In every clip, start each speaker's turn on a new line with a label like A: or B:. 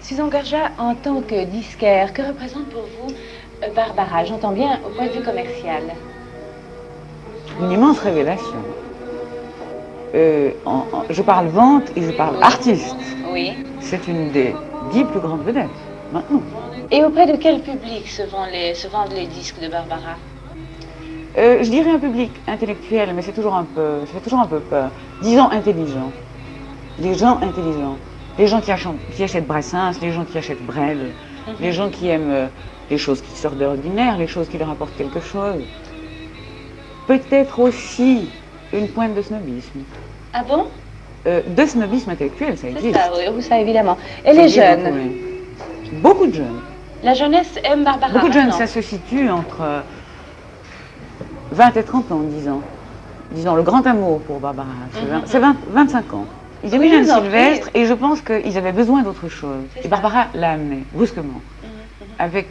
A: Susan Gorja, en tant que disquaire, que représente pour vous Barbara? J'entends bien au point de vue commercial.
B: Une immense révélation. Je parle vente et je parle artiste.
A: Oui.
B: C'est une des 10 plus grandes vedettes, maintenant.
A: Et auprès de quel public se vendent les disques de Barbara?
B: Je dirais un public intellectuel, mais ça fait toujours un peu peur. Disons intelligent. Les gens intelligents. Les gens qui achètent Brassens, les gens qui achètent Brel, les gens qui aiment les choses qui sortent de l'ordinaire, les choses qui leur apportent quelque chose. Peut-être aussi une pointe de snobisme.
A: Ah bon?
B: De snobisme intellectuel, ça existe.
A: Ça, oui, ça évidemment. Et les jeunes?
B: Beaucoup de jeunes.
A: La jeunesse aime Barbara.
B: Beaucoup de jeunes, ça se situe entre 20 et 30 ans, disons. Disons, le grand amour pour Barbara, c'est 25 ans. Ils aimaient Jeanne Sylvestre et je pense qu'ils avaient besoin d'autre chose. Et Barbara l'a amené, brusquement, avec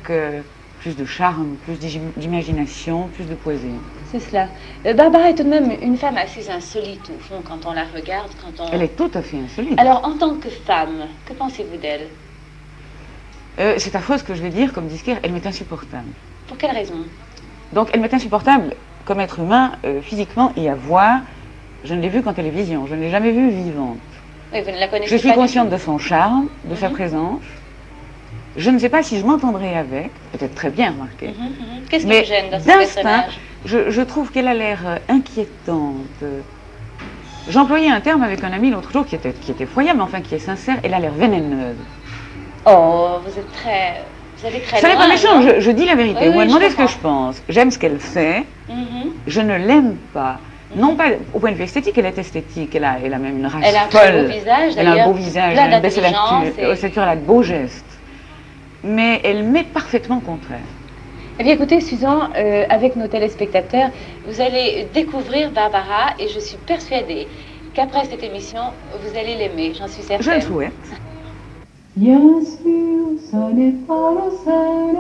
B: plus de charme, plus d'imagination, plus de poésie.
A: C'est cela. Barbara est tout de même une femme assez insolite, au fond, quand on la regarde,
B: Elle est tout à fait insolite.
A: Alors, en tant que femme, que pensez-vous d'elle?
B: C'est affreux ce que je vais dire comme disquaire, elle m'est insupportable.
A: Pour quelle raison?
B: Donc, elle m'est insupportable comme être humain, physiquement et à voir. Je ne l'ai vue qu'en télévision, je ne l'ai jamais vue vivante.
A: Oui, vous ne la connaissez
B: pas. Je suis consciente
A: de
B: son charme, de sa présence. Je ne sais pas si je m'entendrai avec, peut-être très bien remarqué.
A: Qu'est-ce qui vous gêne dans ce personnage?
B: Je trouve qu'elle a l'air inquiétante. J'employais un terme avec un ami l'autre jour qui était foyable, mais enfin qui est sincère. Elle a l'air vénéneuse.
A: Oh, vous êtes très... Vous allez très loin.
B: Ça n'est pas méchant, je dis la vérité. Vous me demandez ce que je pense. J'aime ce qu'elle fait. Je ne l'aime pas. Non pas au point de vue esthétique, elle est esthétique, elle a même une race folle.
A: Elle a un beau visage,
B: elle a un beau visage, elle a une belle ossature, elle a de beaux gestes. Mais elle m'est parfaitement contraire.
A: Eh bien écoutez, Susan, avec nos téléspectateurs, vous allez découvrir Barbara et je suis persuadée qu'après cette émission, vous allez l'aimer, j'en suis certaine.
B: Je le souhaite.
C: Bien sûr, ce n'est pas la Seine,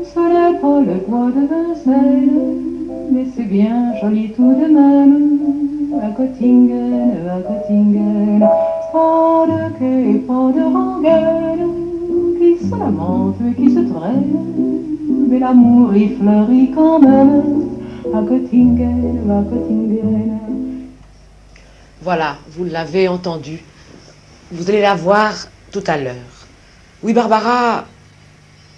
C: ce n'est pas le bois de Vincennes, mais c'est bien joli tout de même, à Göttingen, à Göttingen. Pas de quai, pas de rengaine, qui se lamente et qui se traîne, mais l'amour y fleurit quand même, à Göttingen, à Göttingen.
D: Voilà, vous l'avez entendu. Vous allez la voir tout à l'heure. Oui, Barbara,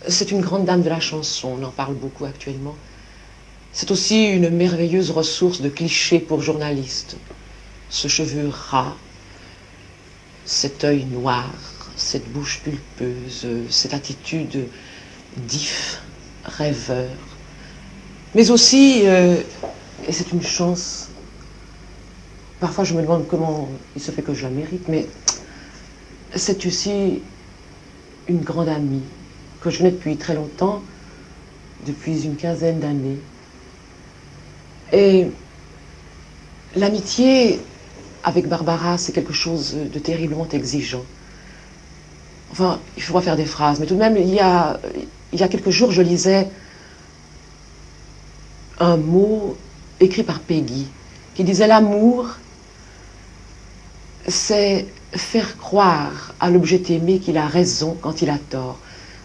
D: c'est une grande dame de la chanson, on en parle beaucoup actuellement. C'est aussi une merveilleuse ressource de clichés pour journalistes. Ce cheveu ras, cet œil noir, cette bouche pulpeuse, cette attitude d'if, rêveur. Mais aussi, et c'est une chance, parfois je me demande comment il se fait que je la mérite, mais c'est aussi une grande amie que je connais depuis très longtemps, depuis une quinzaine d'années. Et l'amitié avec Barbara, c'est quelque chose de terriblement exigeant. Enfin, il faut pas faire des phrases, mais tout de même, il y a quelques jours, je lisais un mot écrit par Peggy, qui disait « L'amour, c'est faire croire à l'objet aimé qu'il a raison quand il a tort. »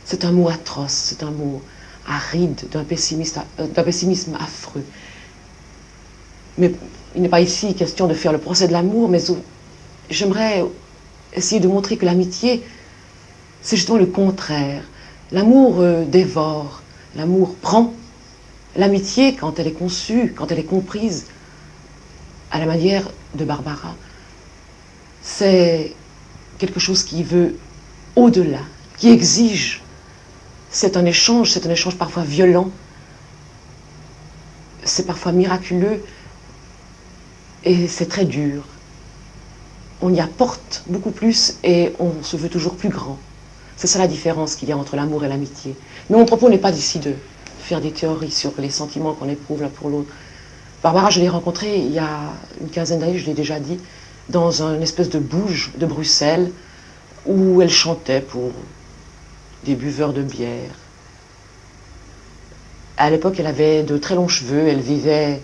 D: C'est un mot atroce, c'est un mot aride, d'un pessimisme affreux. Mais il n'est pas ici question de faire le procès de l'amour, mais j'aimerais essayer de montrer que l'amitié, c'est justement le contraire. L'amour dévore, l'amour prend. L'amitié, quand elle est conçue, quand elle est comprise à la manière de Barbara, c'est quelque chose qui veut au-delà, qui exige. C'est un échange parfois violent, c'est parfois miraculeux et c'est très dur. On y apporte beaucoup plus et on se veut toujours plus grand. C'est ça la différence qu'il y a entre l'amour et l'amitié. Mais mon propos n'est pas d'ici de faire des théories sur les sentiments qu'on éprouve l'un pour l'autre. Barbara, je l'ai rencontrée il y a une quinzaine d'années, je l'ai déjà dit, dans une espèce de bouge de Bruxelles où elle chantait pour des buveurs de bière. À l'époque, elle avait de très longs cheveux, elle vivait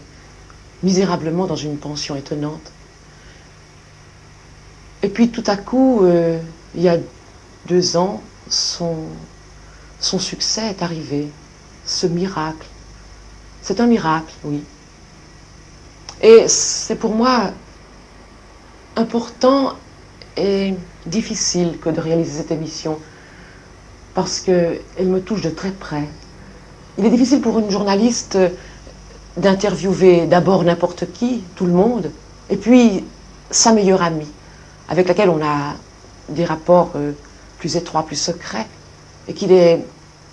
D: misérablement dans une pension étonnante. Et puis tout à coup, il y a 2 ans, son succès est arrivé. Ce miracle. C'est un miracle, oui. Et c'est pour moi important et difficile que de réaliser cette émission parce qu'elle me touche de très près. Il est difficile pour une journaliste d'interviewer d'abord n'importe qui, tout le monde, et puis sa meilleure amie, avec laquelle on a des rapports plus étroits, plus secrets, et qu'il est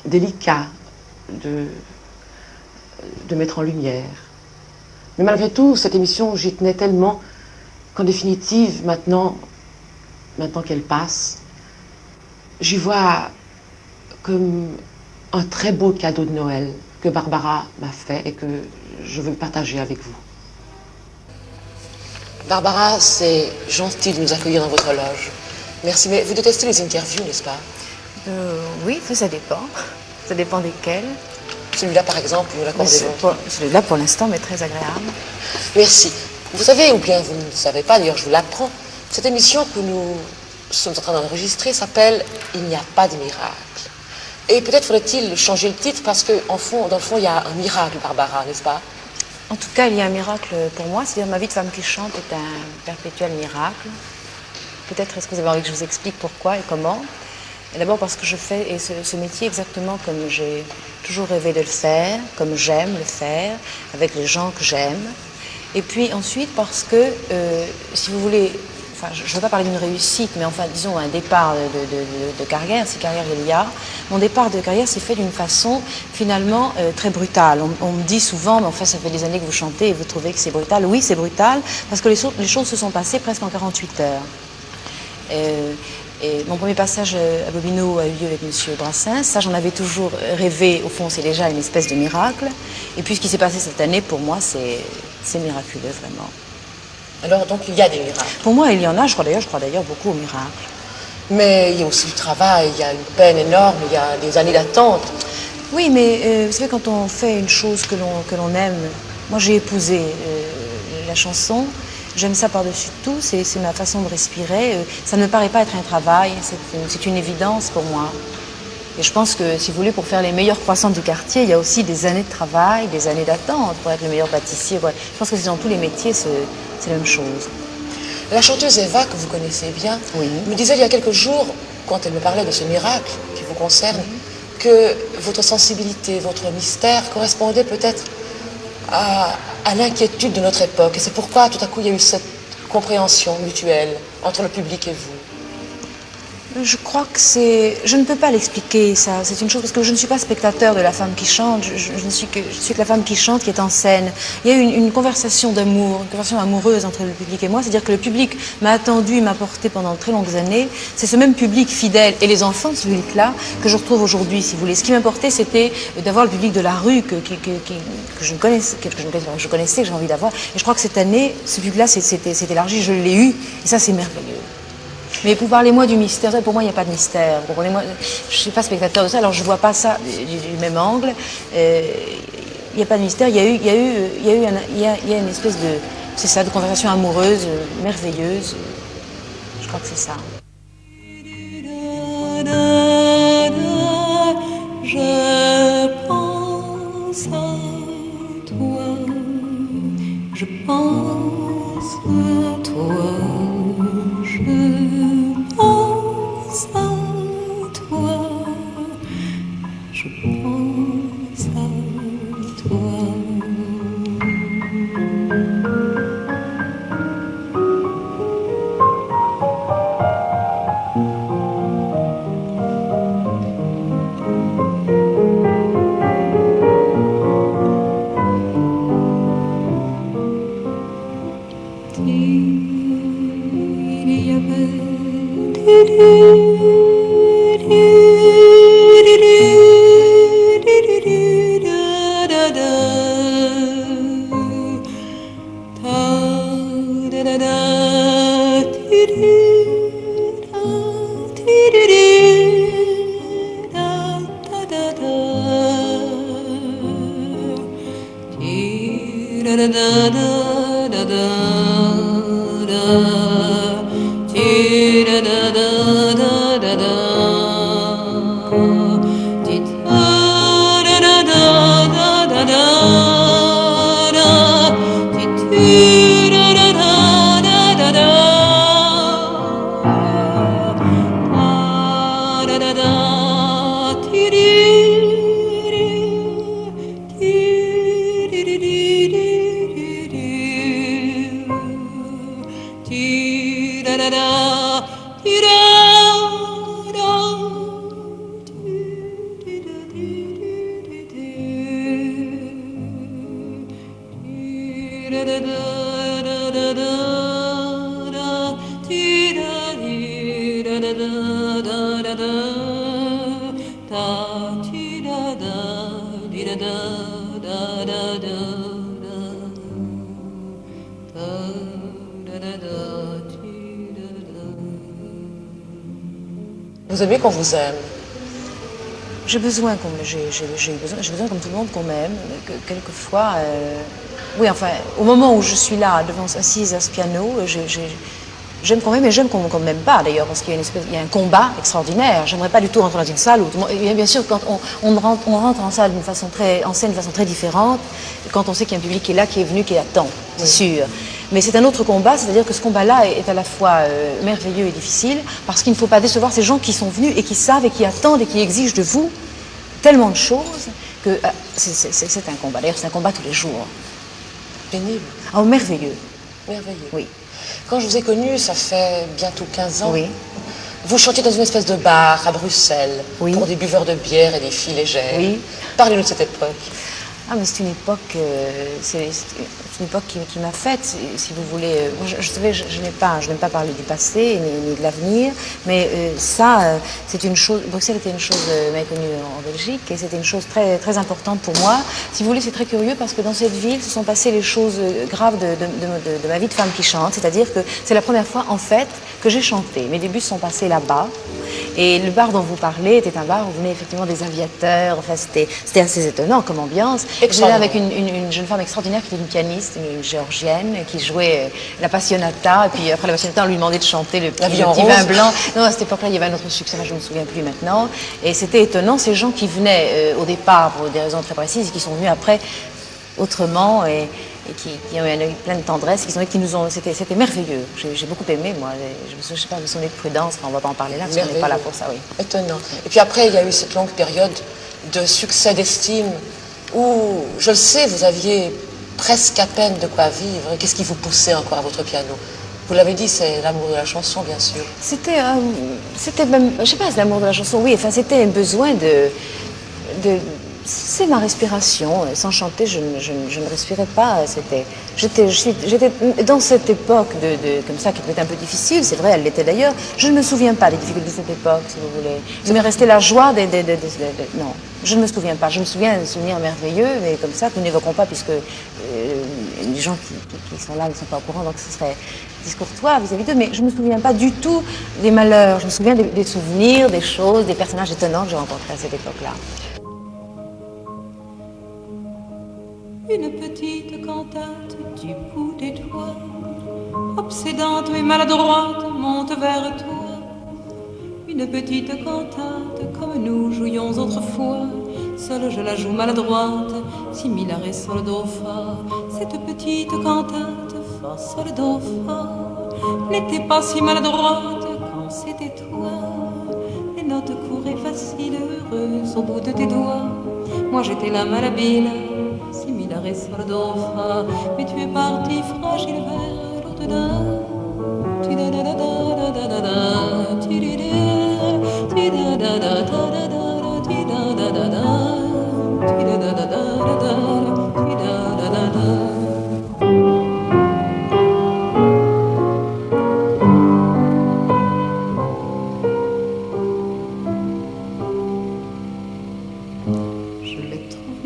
D: délicat de mettre en lumière. Mais malgré tout, cette émission, j'y tenais tellement qu'en définitive, maintenant qu'elle passe, j'y vois comme un très beau cadeau de Noël que Barbara m'a fait et que je veux partager avec vous. Barbara, c'est gentil de nous accueillir dans votre loge. Merci, mais vous détestez les interviews, n'est-ce pas?
E: Oui, ça dépend. Ça dépend desquels.
D: Celui-là, par exemple, vous l'accordez-vous?
E: Celui-là, pour l'instant, m'est très agréable.
D: Merci. Vous savez, ou bien vous ne savez pas, d'ailleurs je vous l'apprends, cette émission que nous sommes en train d'enregistrer s'appelle « Il n'y a pas de miracle ». Et peut-être faudrait-il changer le titre parce que, dans le fond, il y a un miracle, Barbara, n'est-ce pas?
E: En tout cas, il y a un miracle pour moi, c'est-à-dire ma vie de femme qui chante est un perpétuel miracle. Peut-être est-ce que vous avez envie que je vous explique pourquoi et comment? Et d'abord parce que je fais ce métier exactement comme j'ai toujours rêvé de le faire, comme j'aime le faire, avec les gens que j'aime. Et puis ensuite parce que, si vous voulez, enfin, je ne veux pas parler d'une réussite, mais enfin, disons, un départ de carrière, si carrière il y a, mon départ de carrière s'est fait d'une façon finalement très brutale. On me dit souvent, mais enfin, ça fait des années que vous chantez et vous trouvez que c'est brutal. Oui, c'est brutal, parce que les choses se sont passées presque en 48 heures. Et mon premier passage à Bobino a eu lieu avec M. Brassens. Ça, j'en avais toujours rêvé. Au fond, c'est déjà une espèce de miracle. Et puis, ce qui s'est passé cette année, pour moi, c'est miraculeux, vraiment.
D: Alors, donc, il y a des miracles?
E: Pour moi, il y en a. Je crois d'ailleurs beaucoup aux miracles.
D: Mais il y a aussi du travail, il y a une peine énorme, il y a des années d'attente.
E: Oui, mais vous savez, quand on fait une chose que l'on aime... Moi, j'ai épousé la chanson. J'aime ça par-dessus tout, c'est ma façon de respirer. Ça ne me paraît pas être un travail, c'est une évidence pour moi. Et je pense que, si vous voulez, pour faire les meilleures croissantes du quartier, il y a aussi des années de travail, des années d'attente pour être le meilleur pâtissier. Ouais. Je pense que c'est dans tous les métiers, c'est la même chose.
D: La chanteuse Eva, que vous connaissez bien,
E: oui,
D: me disait il y a quelques jours, quand elle me parlait de ce miracle qui vous concerne, que votre sensibilité, votre mystère correspondait peut-être à l'inquiétude de notre époque. Et c'est pourquoi, tout à coup, il y a eu cette compréhension mutuelle entre le public et vous.
E: Je crois que je ne peux pas l'expliquer, ça. C'est une chose, parce que je ne suis pas spectateur de la femme qui chante, je suis que la femme qui chante, qui est en scène. Il y a eu une conversation d'amour, une conversation amoureuse entre le public et moi, c'est-à-dire que le public m'a attendu, m'a porté pendant de très longues années. C'est ce même public fidèle, et les enfants de ce public-là, que je retrouve aujourd'hui, si vous voulez. Ce qui m'importait, c'était d'avoir le public de la rue que je connaissais, que j'ai envie d'avoir. Et je crois que cette année, ce public-là s'est élargi, je l'ai eu, et ça, c'est merveilleux. Mais pour parler-moi du mystère, pour moi, il n'y a pas de mystère. Je ne suis pas spectateur de ça, alors je ne vois pas ça du même angle. Il n'y a pas de mystère. Il y a une espèce de, c'est ça, de conversation amoureuse, merveilleuse. Je crois que c'est ça.
C: Je pense à toi, je pense à toi. Je pense à toi, je pense à toi.
F: Ti
D: Vous aimez qu'on vous aime?
E: J'ai besoin, j'ai besoin comme tout le monde qu'on m'aime, mais que quelquefois, oui, enfin, au moment où je suis là, assise à ce piano, j'aime qu'on m'aime, et j'aime qu'on ne m'aime pas d'ailleurs, parce qu'il y a il y a un combat extraordinaire. J'aimerais pas du tout rentrer dans une salle où, bien sûr, quand on rentre en salle en scène d'une façon très différente, quand on sait qu'il y a un public qui est là, qui est venu, qui attend, c'est sûr. Mais c'est un autre combat, c'est-à-dire que ce combat-là est à la fois merveilleux et difficile, parce qu'il ne faut pas décevoir ces gens qui sont venus et qui savent et qui attendent et qui exigent de vous tellement de choses que c'est un combat. D'ailleurs, c'est un combat tous les jours.
D: Pénible.
E: Oh, merveilleux.
D: Merveilleux.
E: Oui.
D: Quand je vous ai connu, ça fait bientôt 15 ans.
E: Oui.
D: Vous chantiez dans une espèce de bar à Bruxelles,
E: Oui.
D: pour des buveurs de bière et des filles légères.
E: Oui.
D: Parlez-nous de cette époque.
E: Ah, mais c'est une époque, une époque qui m'a faite, si vous voulez. Moi, je savais, je n'aime pas parler du passé ni de l'avenir, mais c'est une chose. Bruxelles était une chose méconnue en Belgique, et c'était une chose très, très importante pour moi. Si vous voulez, c'est très curieux parce que dans cette ville se sont passées les choses graves de ma vie de femme qui chante, c'est-à-dire que c'est la première fois, en fait, que j'ai chanté. Mes débuts se sont passés là-bas. Et le bar dont vous parlez était un bar où venaient effectivement des aviateurs. Enfin, c'était assez étonnant comme ambiance. J'étais avec une jeune femme extraordinaire qui était une pianiste, une géorgienne, qui jouait la Passionata. Et puis après la Passionata, on lui demandait de chanter le petit vin blanc. Non, à cette époque-là, il y avait un autre succès, je ne me souviens plus maintenant. Et c'était étonnant, ces gens qui venaient au départ pour des raisons très précises, et qui sont venus après autrement et qui ont eu un œil plein de tendresse, c'était merveilleux. J'ai beaucoup aimé, moi. Je ne sais pas, je me souviens de Prudence, on ne va pas en parler là, parce qu'on n'est pas là pour ça, oui.
D: Étonnant. Et puis après, il y a eu cette longue période de succès, d'estime, où, je le sais, vous aviez presque à peine de quoi vivre. Et qu'est-ce qui vous poussait encore à votre piano? Vous l'avez dit, c'est l'amour de la chanson, bien sûr.
E: C'était même, je ne sais pas, c'est l'amour de la chanson, oui. Enfin, c'était un besoin c'est ma respiration. Sans chanter, je ne respirais pas. J'étais dans cette époque comme ça qui était un peu difficile. C'est vrai, elle l'était d'ailleurs. Je ne me souviens pas des difficultés de cette époque, si vous voulez. Il m'est resté la joie non, je ne me souviens pas. Je me souviens d'un souvenir merveilleux, mais comme ça, que nous n'évoquons pas puisque les gens qui sont là ne sont pas au courant, donc ce serait discourtois vis-à-vis d'eux. Mais je ne me souviens pas du tout des malheurs. Je me souviens des souvenirs, des choses, des personnages étonnants que j'ai rencontrés à cette époque-là.
C: Une petite cantate du bout des doigts, obsédante mais maladroite, monte vers toi. Une petite cantate comme nous jouions autrefois, seule je la joue maladroite, si mi la ré sol do fa. Cette petite cantate fa sol do fa n'était pas si maladroite quand c'était toi. Les notes couraient faciles, heureuses au bout de tes doigts. Moi j'étais la malhabile, si mi la ré sol do fa, mais tu es parti fragile vers l'au-delà. Ti da da da da da da da, ti di da, ti da da da da da, ti da da da da, ti da da da da da, ti da da da da.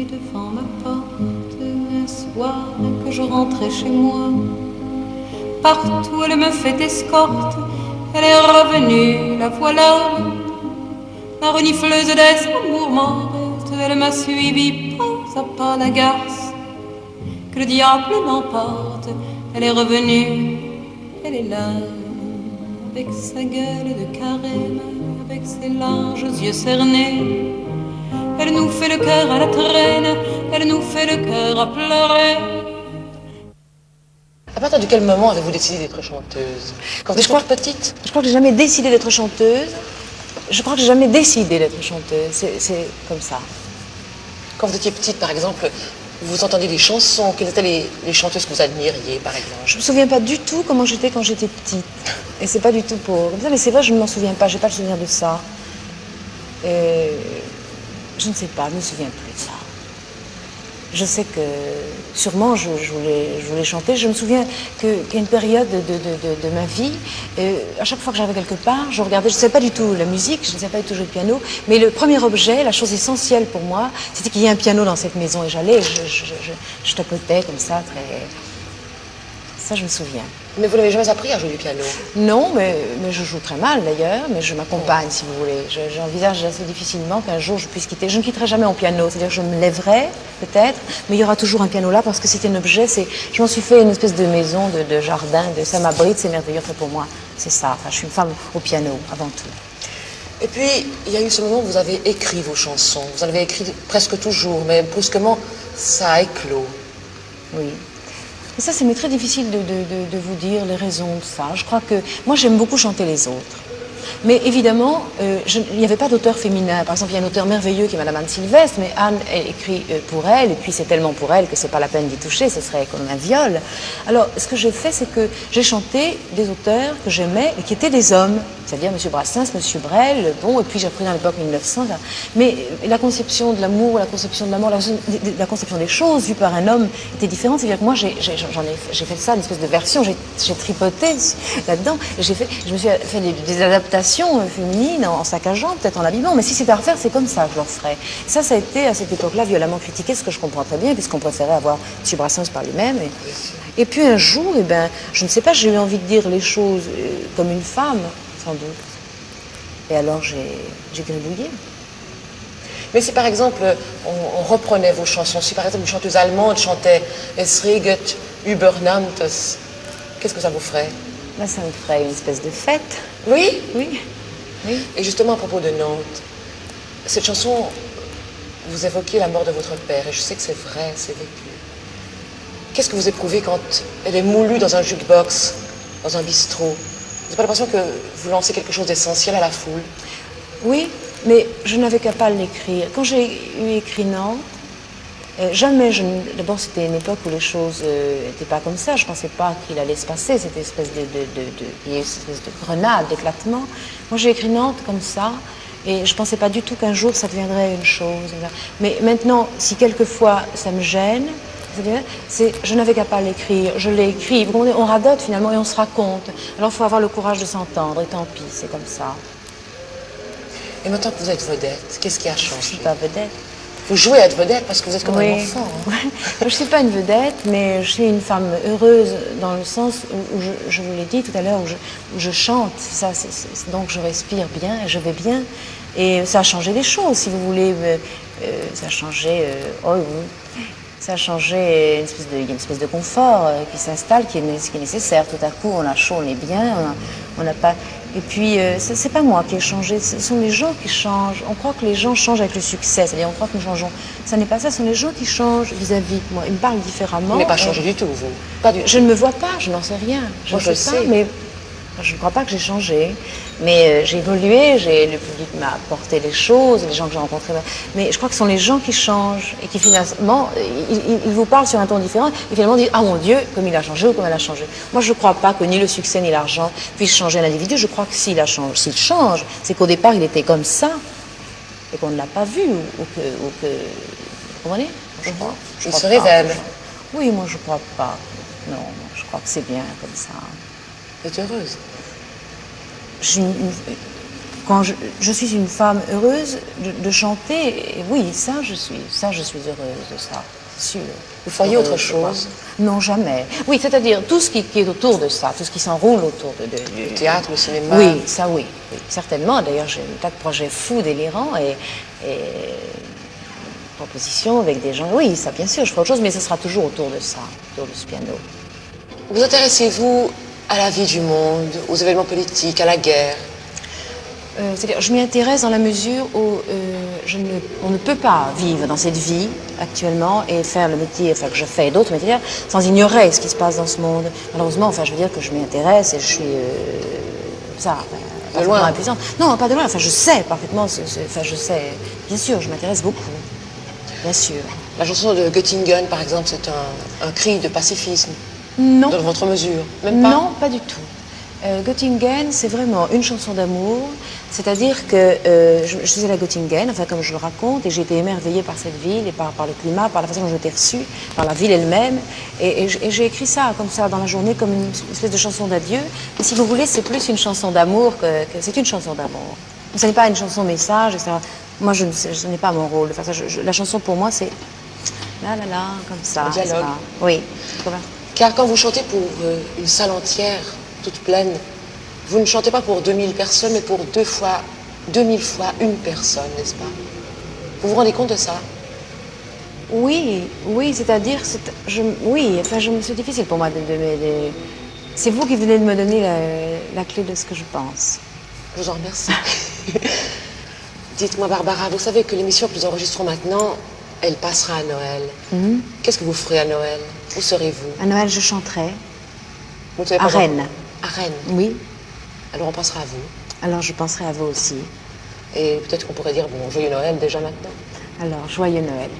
C: Devant ma porte un soir que je rentrais chez moi. Partout elle me fait escorte, elle est revenue, la voilà. La renifleuse des amours mortes, elle m'a suivi pas à pas la garce. Que le diable l'emporte, elle est revenue, elle est là. Avec sa gueule de carême, avec ses larges yeux cernés. Elle nous fait le cœur à la traîne, elle nous fait le cœur à pleurer.
D: À partir de quel moment avez-vous décidé d'être chanteuse? Quand vous étiez toute petite?
E: Je crois que j'ai jamais décidé d'être chanteuse. Je crois que j'ai jamais décidé d'être chanteuse. C'est comme ça.
D: Quand vous étiez petite, par exemple, vous entendiez des chansons. Quelles étaient les chanteuses que vous admiriez, par exemple?
E: Je me souviens pas du tout comment j'étais quand j'étais petite. Et c'est pas du tout pour... comme ça, mais c'est vrai, je ne m'en souviens pas, j'ai pas le souvenir de ça. Et je ne sais pas, je ne me souviens plus de ça. Je sais que sûrement je voulais chanter. Je me souviens qu'à une période de ma vie, à chaque fois que j'arrivais quelque part, je regardais, je ne savais pas du tout la musique, je ne savais pas du tout jouer le piano, mais le premier objet, la chose essentielle pour moi, c'était qu'il y ait un piano dans cette maison. Et j'allais, je tapotais comme ça, très... Ça, je me souviens.
D: Mais vous n'avez jamais appris à jouer du piano?
E: Non, mais je joue très mal d'ailleurs, mais je m'accompagne si vous voulez. J'envisage assez difficilement qu'un jour je puisse quitter. Je ne quitterai jamais mon piano, c'est-à-dire que je me lèverai peut-être, mais il y aura toujours un piano là parce que c'est un objet, je m'en suis fait une espèce de maison, de jardin, ça m'abrite, c'est merveilleux pour moi. C'est ça, enfin, je suis une femme au piano avant tout.
D: Et puis, il y a eu ce moment où vous avez écrit vos chansons. Vous en avez écrit presque toujours, mais brusquement, ça a éclos.
E: Oui. Et ça, c'est très difficile de vous dire les raisons de ça. Je crois que moi, j'aime beaucoup chanter les autres. Mais évidemment, il n'y avait pas d'auteur féminin. Par exemple, il y a un auteur merveilleux qui est Madame Anne Sylvestre, mais Anne, elle écrit pour elle, et puis c'est tellement pour elle que c'est pas la peine d'y toucher, ce serait comme un viol. Alors, ce que j'ai fait, c'est que j'ai chanté des auteurs que j'aimais et qui étaient des hommes, c'est-à-dire M. Brassens, M. Brel, bon, et puis j'ai appris dans l'époque 1900. Là. Mais la conception de l'amour, la conception de la mort, la conception des choses vue par un homme était différente. C'est-à-dire que moi, j'ai fait ça, une espèce de version, j'ai tripoté là-dedans, et je me suis fait des adaptations féminines en saccageant, peut-être en l'habillement, mais si c'était à refaire, c'est comme ça que je le referais. Ça a été à cette époque-là violemment critiqué, ce que je comprends très bien, puisqu'on préférait avoir M. Brassens par lui-même. Et puis un jour, je ne sais pas, j'ai eu envie de dire les choses comme une femme, sans doute. Et alors j'ai gribouillé.
D: Mais si par exemple, on reprenait vos chansons, si par exemple une chanteuse allemande chantait Es regnet über Nantes, qu'est-ce que ça vous ferait?
E: Là, ça me ferait une espèce de fête.
D: Oui?
E: Oui. Oui.
D: Et justement, à propos de Nantes, cette chanson, vous évoquez la mort de votre père, et je sais que c'est vrai, c'est vécu. Qu'est-ce que vous éprouvez quand elle est moulue dans un jukebox, dans un bistrot? Vous n'avez pas l'impression que vous lancez quelque chose d'essentiel à la foule?
E: Oui, mais je n'avais qu'à pas l'écrire. Quand j'ai écrit Nantes, jamais, d'abord c'était une époque où les choses n'étaient pas comme ça, je ne pensais pas qu'il allait se passer, cette espèce il y a eu cette espèce de grenade, d'éclatement. Moi j'ai écrit Nantes comme ça, et je ne pensais pas du tout qu'un jour ça deviendrait une chose. Mais maintenant, si quelquefois ça me gêne, je n'avais qu'à pas l'écrire, je l'ai écrit. Vous comprenez, on radote finalement et on se raconte. Alors il faut avoir le courage de s'entendre, et tant pis, c'est comme ça.
D: Et maintenant que vous êtes vedette, qu'est-ce qui a changé?
E: Je ne suis pas vedette.
D: Vous jouez à être vedette parce que vous êtes comme un enfant. Hein.
E: Je ne suis pas une vedette, mais je suis une femme heureuse dans le sens où je vous l'ai dit tout à l'heure, où je chante. Ça, donc je respire bien, je vais bien. Et ça a changé les choses, si vous voulez. Ça a changé... oh oui. Ça a changé, il y a une espèce de confort qui s'installe, qui est nécessaire. Tout à coup, on a chaud, on est bien, on n'a pas... Et puis, c'est pas moi qui ai changé, ce sont les gens qui changent. On croit que les gens changent avec le succès, c'est-à-dire on croit que nous changeons. Ça n'est pas ça, ce sont les gens qui changent vis-à-vis de moi. Ils me parlent différemment.
D: Vous n'avez pas changé du tout, vous? Pas du tout.
E: Je ne me vois pas, je n'en sais rien.
D: Moi, je sais.
E: Mais je ne crois pas que j'ai changé. Mais j'ai évolué, le public m'a apporté les choses, les gens que j'ai rencontrés. Mais je crois que ce sont les gens qui changent et qui finalement, ils vous parlent sur un ton différent et finalement disent « Ah mon Dieu, comme il a changé ou comme elle a changé ». Moi, je ne crois pas que ni le succès ni l'argent puissent changer un individu. Je crois que s'il change, c'est qu'au départ, il était comme ça et qu'on ne l'a pas vu ou que vous comprenez?
D: Il se révèle.
E: Oui, moi, je ne crois pas. Non, je crois que c'est bien comme ça.
D: Vous êtes heureuse?
E: Quand je suis une femme heureuse de chanter, et oui, ça je suis heureuse de ça, c'est sûr.
D: Vous feriez autre chose?
E: Non, jamais. Oui, c'est-à-dire tout ce qui est autour de ça, tout ce qui s'enroule autour
D: du théâtre, le cinéma.
E: Oui, ça oui, certainement. D'ailleurs, j'ai un tas de projets fous, délirants et propositions avec des gens. Oui, ça bien sûr, je ferai autre chose, mais ce sera toujours autour de ça, autour de ce piano.
D: Vous intéressez-vous à la vie du monde, aux événements politiques, à la guerre?
E: C'est-à-dire, je m'y intéresse dans la mesure où on ne peut pas vivre dans cette vie actuellement et faire le métier que je fais et d'autres métiers sans ignorer ce qui se passe dans ce monde. Malheureusement, je veux dire que je m'y intéresse et je suis
D: de loin.
E: Impuissante. Non, pas de loin. Je sais parfaitement. Je sais. Bien sûr, je m'intéresse beaucoup. Bien sûr.
D: La chanson de Göttingen, par exemple, c'est un cri de pacifisme.
E: Non.
D: Dans votre mesure? Même pas?
E: Non, pas du tout. Göttingen, c'est vraiment une chanson d'amour, c'est-à-dire que je suis allée à Göttingen, enfin comme je le raconte, et j'ai été émerveillée par cette ville, et par le climat, par la façon dont j'ai été reçue, par la ville elle-même, et j'ai écrit ça comme ça dans la journée, comme une espèce de chanson d'adieu. Mais si vous voulez, c'est plus une chanson d'amour que c'est une chanson d'amour. Ce n'est pas une chanson message, etc. Moi, ce n'est pas mon rôle de faire ça. La chanson pour moi, c'est là, comme ça.
D: Un dialogue.
E: Ça. Oui.
D: Car quand vous chantez pour une salle entière, toute pleine, vous ne chantez pas pour 2000 personnes, mais pour 2000 fois une personne, n'est-ce pas? Vous vous rendez compte de ça?
E: Oui, c'est-à-dire, oui, enfin, c'est difficile pour moi c'est vous qui venez de me donner la clé de ce que je pense.
D: Je vous en remercie. Dites-moi, Barbara, vous savez que l'émission que nous enregistrons maintenant, elle passera à Noël. Qu'est-ce que vous ferez à Noël? Où serez-vous?
E: À Noël, je chanterai.
D: Vous ne savez
E: À
D: pas
E: Rennes.
D: À Rennes?
E: Oui.
D: Alors on pensera à vous.
E: Alors je penserai à vous aussi.
D: Et peut-être qu'on pourrait dire, bon, joyeux Noël déjà maintenant.
E: Alors, joyeux Noël.